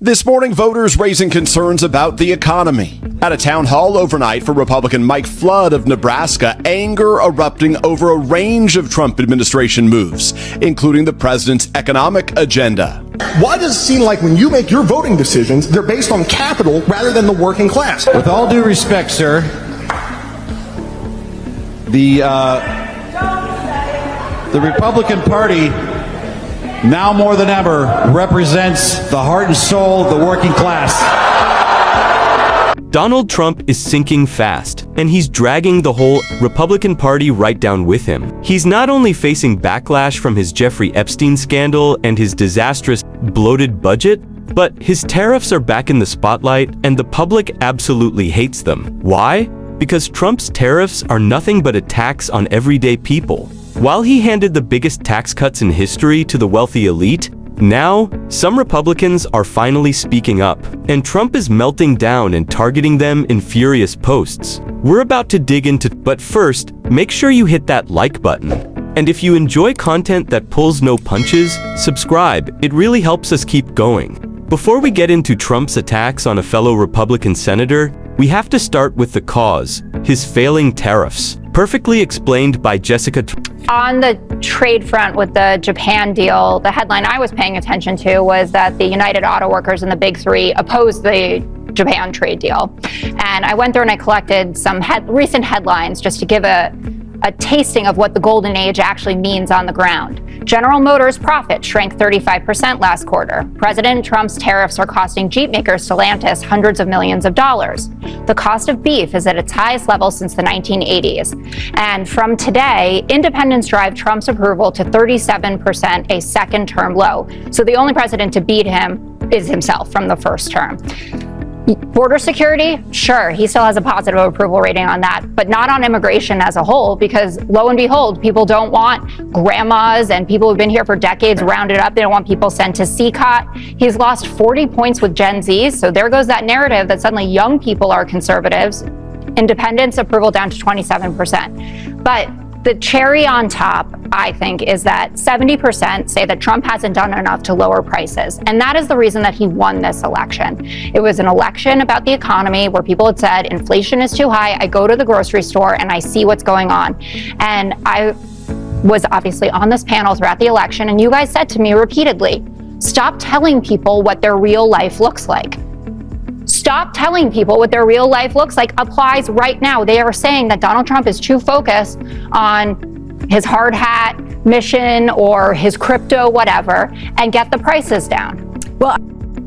This morning, voters raising concerns about the economy. At a town hall overnight for Republican Mike Flood of Nebraska, anger erupting over a range of Trump administration moves, including the president's economic agenda. Why does it seem like when you make your voting decisions, they're based on capital rather than the working class? With all due respect, sir, the Republican Party, now more than ever, represents the heart and soul of the working class. Donald Trump is sinking fast, and he's dragging the whole Republican Party right down with him. He's not only facing backlash from his Jeffrey Epstein scandal and his disastrous, bloated budget, but his tariffs are back in the spotlight, and the public absolutely hates them. Why? Because Trump's tariffs are nothing but a tax on everyday people. While he handed the biggest tax cuts in history to the wealthy elite, now, some Republicans are finally speaking up, and Trump is melting down and targeting them in furious posts. We're about to dig into, but first, make sure you hit that like button. And if you enjoy content that pulls no punches, subscribe. It really helps us keep going. Before we get into Trump's attacks on a fellow Republican senator, we have to start with the cause, his failing tariffs. Perfectly explained by Jessica. On the trade front with the Japan deal, the headline I was paying attention to was that the United Auto Workers and the Big Three opposed the Japan trade deal. And I went through and I collected some recent headlines just to give a tasting of what the golden age actually means on the ground. General Motors' profit shrank 35% last quarter. President Trump's tariffs are costing Jeep maker Stellantis hundreds of millions of dollars. The cost of beef is at its highest level since the 1980s. And from today, independents drive Trump's approval to 37%, a second-term low. So the only president to beat him is himself from the first term. Border security, sure, he still has a positive approval rating on that, but not on immigration as a whole, because lo and behold, people don't want grandmas and people who've been here for decades rounded up. They don't want people sent to CCOT. He's lost 40 points with Gen Zs, so there goes that narrative that suddenly young people are conservatives. Independents approval down to 27%. But the cherry on top, I think, is that 70% say that Trump hasn't done enough to lower prices. And that is the reason that he won this election. It was an election about the economy where people had said, inflation is too high. I go to the grocery store and I see what's going on. And I was obviously on this panel throughout the election, and you guys said to me repeatedly, stop telling people what their real life looks like. Stop telling people what their real life looks like applies right now. They are saying that Donald Trump is too focused on his hard hat mission or his crypto, whatever, and get the prices down. Well,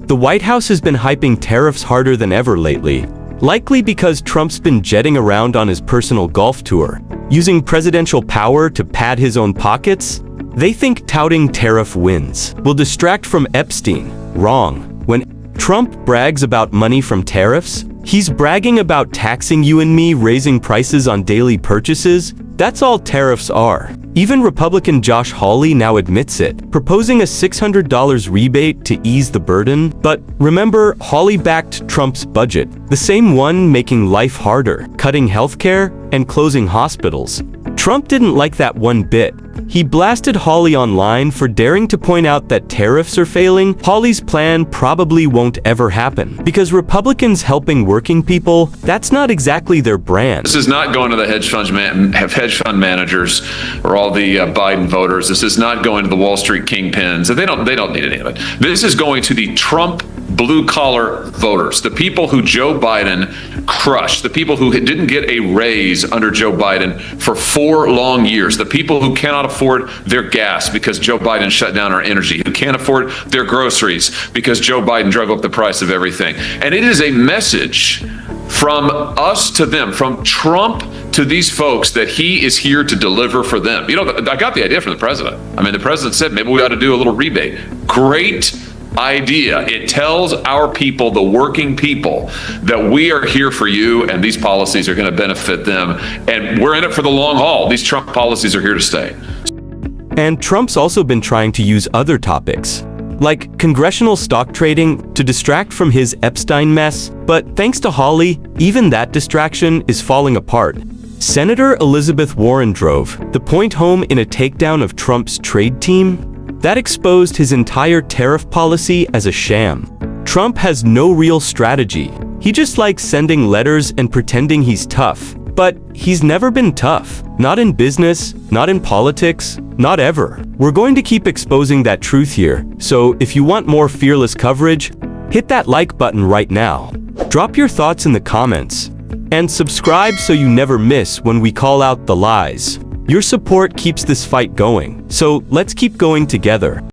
the White House has been hyping tariffs harder than ever lately, likely because Trump's been jetting around on his personal golf tour, using presidential power to pad his own pockets. They think touting tariff wins will distract from Epstein. Wrong. When Trump brags about money from tariffs, he's bragging about taxing you and me, raising prices on daily purchases. That's all tariffs are. Even Republican Josh Hawley now admits it, proposing a $600 rebate to ease the burden. But remember, Hawley backed Trump's budget, the same one making life harder, cutting healthcare and closing hospitals. Trump didn't like that one bit. He blasted Hawley online for daring to point out that tariffs are failing. Hawley's plan probably won't ever happen, because Republicans helping working people, that's not exactly their brand. This is not going to the hedge fund managers or all the Biden voters. This is not going to the Wall Street kingpins. They don't need any of it. This is going to the Trump blue-collar voters, the people who Joe Biden crushed, the people who didn't get a raise under Joe Biden for 4 long years, the people who cannot afford their gas because Joe Biden shut down our energy, who can't afford their groceries because Joe Biden drove up the price of everything. And it is a message from us to them, from Trump to these folks, that he is here to deliver for them. You know, I got the idea from the president. I mean, the president said maybe we ought to do a little rebate. Great idea. It tells our people, the working people, that we are here for you and these policies are going to benefit them. And we're in it for the long haul. These Trump policies are here to stay. And Trump's also been trying to use other topics, like congressional stock trading, to distract from his Epstein mess. But thanks to Hawley, even that distraction is falling apart. Senator Elizabeth Warren drove the point home in a takedown of Trump's trade team that exposed his entire tariff policy as a sham. Trump has no real strategy. He just likes sending letters and pretending he's tough. But he's never been tough. Not in business, not in politics, not ever. We're going to keep exposing that truth here. So if you want more fearless coverage, hit that like button right now. Drop your thoughts in the comments. And subscribe so you never miss when we call out the lies. Your support keeps this fight going. So let's keep going together.